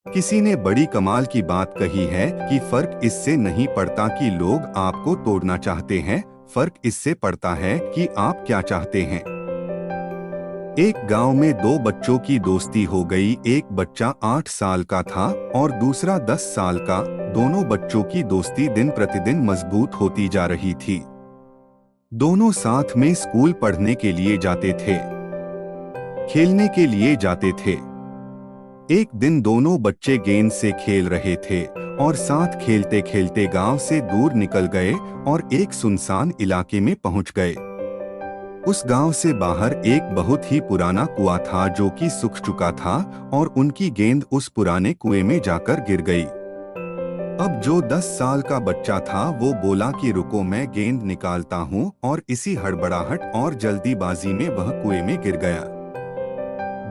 किसी ने बड़ी कमाल की बात कही है कि फर्क इससे नहीं पड़ता कि लोग आपको तोड़ना चाहते हैं, फर्क इससे पड़ता है कि आप क्या चाहते हैं। एक गांव में दो बच्चों की दोस्ती हो गई। एक बच्चा 8 साल का था और दूसरा 10 साल का। दोनों बच्चों की दोस्ती दिन प्रतिदिन मजबूत होती जा रही थी। दोनों साथ में स्कूल पढ़ने के लिए जाते थे, खेलने के लिए जाते थे। एक दिन दोनों बच्चे गेंद से खेल रहे थे और साथ खेलते खेलते गांव से दूर निकल गए और एक सुनसान इलाके में पहुंच गए। उस गांव से बाहर एक बहुत ही पुराना कुआं था जो कि सूख चुका था और उनकी गेंद उस पुराने कुएं में जाकर गिर गई। अब जो 10 साल का बच्चा था वो बोला कि रुको, मैं गेंद निकालता हूँ, और इसी हड़बड़ाहट और जल्दीबाजी में वह कुएं में गिर गया।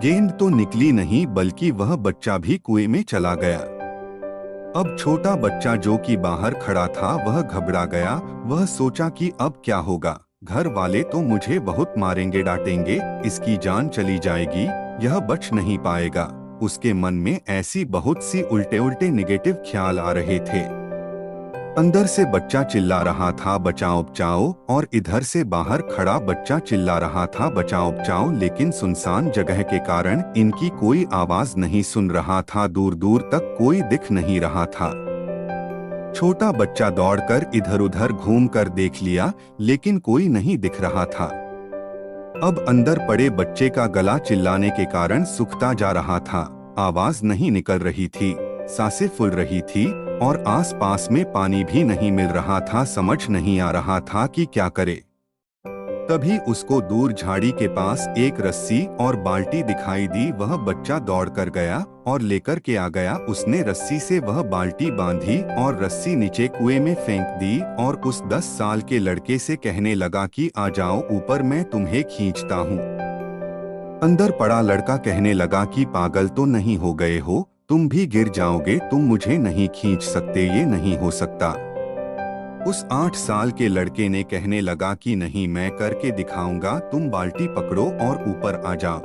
गेंद तो निकली नहीं बल्कि वह बच्चा भी कुएं में चला गया। अब छोटा बच्चा जो कि बाहर खड़ा था वह घबरा गया। वह सोचा कि अब क्या होगा, घर वाले तो मुझे बहुत मारेंगे डांटेंगे, इसकी जान चली जाएगी, यह बच नहीं पाएगा। उसके मन में ऐसी बहुत सी उल्टे उल्टे निगेटिव ख्याल आ रहे थे। अंदर से बच्चा चिल्ला रहा था बचाओ बचाओ, और इधर से बाहर खड़ा बच्चा चिल्ला रहा था बचाओ बचाओ, लेकिन सुनसान जगह के कारण इनकी कोई आवाज नहीं सुन रहा था। दूर दूर तक कोई दिख नहीं रहा था। छोटा बच्चा दौड़कर इधर उधर घूमकर देख लिया, लेकिन कोई नहीं दिख रहा था। अब अंदर पड़े बच्चे का गला चिल्लाने के कारण सूखता जा रहा था। आवाज नहीं निकल रही थी, सांसें फूल रही थी और आसपास में पानी भी नहीं मिल रहा था। समझ नहीं आ रहा था कि क्या करे। तभी उसको दूर झाड़ी के पास एक रस्सी और बाल्टी दिखाई दी। वह बच्चा दौड़कर गया और लेकर के आ गया। उसने रस्सी से वह बाल्टी बांधी और रस्सी नीचे कुएं में फेंक दी और उस 10 साल के लड़के से कहने लगा कि आ जाओ ऊपर, मैं तुम्हें खींचता हूँ। अंदर पड़ा लड़का कहने लगा कि पागल तो नहीं हो गए हो, तुम भी गिर जाओगे, तुम मुझे नहीं खींच सकते, ये नहीं हो सकता। उस 8 साल के लड़के ने कहने लगा कि नहीं, मैं करके दिखाऊंगा, तुम बाल्टी पकड़ो और ऊपर आ जाओ।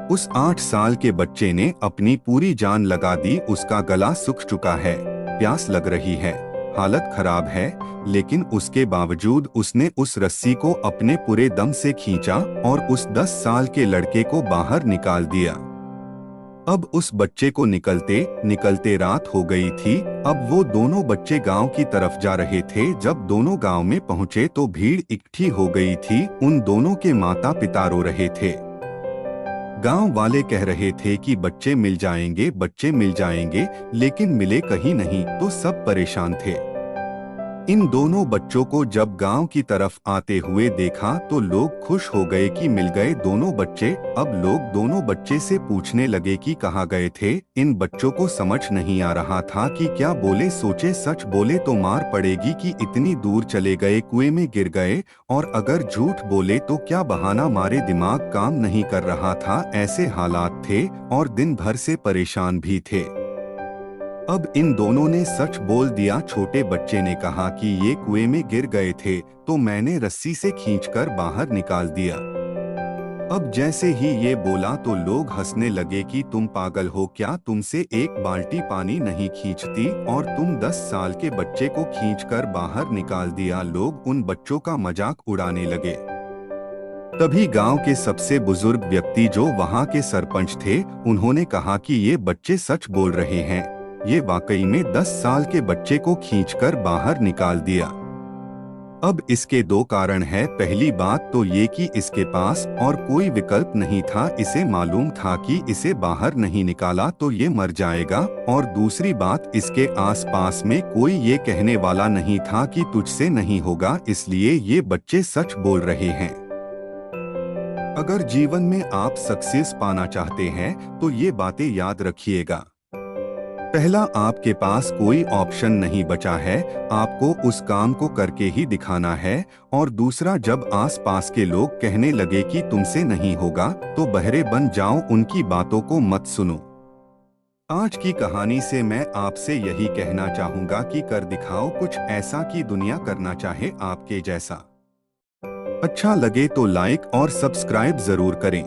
उस 8 साल के बच्चे ने अपनी पूरी जान लगा दी। उसका गला सूख चुका है, प्यास लग रही है, हालत खराब है, लेकिन उसके बावजूद उसने उस रस्सी को अपने पूरे दम से खींचा और उस 10 साल के लड़के को बाहर निकाल दिया। अब उस बच्चे को निकलते निकलते रात हो गई थी। अब वो दोनों बच्चे गांव की तरफ जा रहे थे। जब दोनों गांव में पहुंचे तो भीड़ इकट्ठी हो गई थी। उन दोनों के माता पिता रो रहे थे। गांव वाले कह रहे थे कि बच्चे मिल जाएंगे, बच्चे मिल जाएंगे, लेकिन मिले कहीं नहीं। तो सब परेशान थे। इन दोनों बच्चों को जब गांव की तरफ आते हुए देखा तो लोग खुश हो गए कि मिल गए दोनों बच्चे। अब लोग दोनों बच्चे से पूछने लगे कि कहाँ गए थे। इन बच्चों को समझ नहीं आ रहा था कि क्या बोले। सोचे सच बोले तो मार पड़ेगी कि इतनी दूर चले गए, कुएं में गिर गए, और अगर झूठ बोले तो क्या बहाना मारे। दिमाग काम नहीं कर रहा था, ऐसे हालात थे और दिन भर से परेशान भी थे। अब इन दोनों ने सच बोल दिया। छोटे बच्चे ने कहा कि ये कुएं में गिर गए थे तो मैंने रस्सी से खींचकर बाहर निकाल दिया। अब जैसे ही ये बोला तो लोग हंसने लगे कि तुम पागल हो क्या, तुमसे एक बाल्टी पानी नहीं खींचती और तुम 10 साल के बच्चे को खींचकर बाहर निकाल दिया। लोग उन बच्चों का मजाक उड़ाने लगे। तभी गांव के सबसे बुजुर्ग व्यक्ति जो वहां के सरपंच थे, उन्होंने कहा कि ये बच्चे सच बोल रहे हैं, ये वाकई में 10 साल के बच्चे को खींचकर बाहर निकाल दिया। अब इसके 2 कारण हैं। पहली बात तो ये कि इसके पास और कोई विकल्प नहीं था। इसे मालूम था कि इसे बाहर नहीं निकाला तो ये मर जाएगा। और दूसरी बात, इसके आसपास में कोई ये कहने वाला नहीं था कि तुझसे नहीं होगा, इसलिए ये बच्चे सच बोल रहे हैं। अगर जीवन में आप सक्सेस पाना चाहते हैं तो ये बातें याद रखिएगा। पहला, आपके पास कोई ऑप्शन नहीं बचा है, आपको उस काम को करके ही दिखाना है। और दूसरा, जब आसपास के लोग कहने लगे कि तुमसे नहीं होगा तो बहरे बन जाओ, उनकी बातों को मत सुनो। आज की कहानी से मैं आपसे यही कहना चाहूंगा कि कर दिखाओ कुछ ऐसा कि दुनिया करना चाहे आपके जैसा। अच्छा लगे तो लाइक और सब्सक्राइब जरूर करें।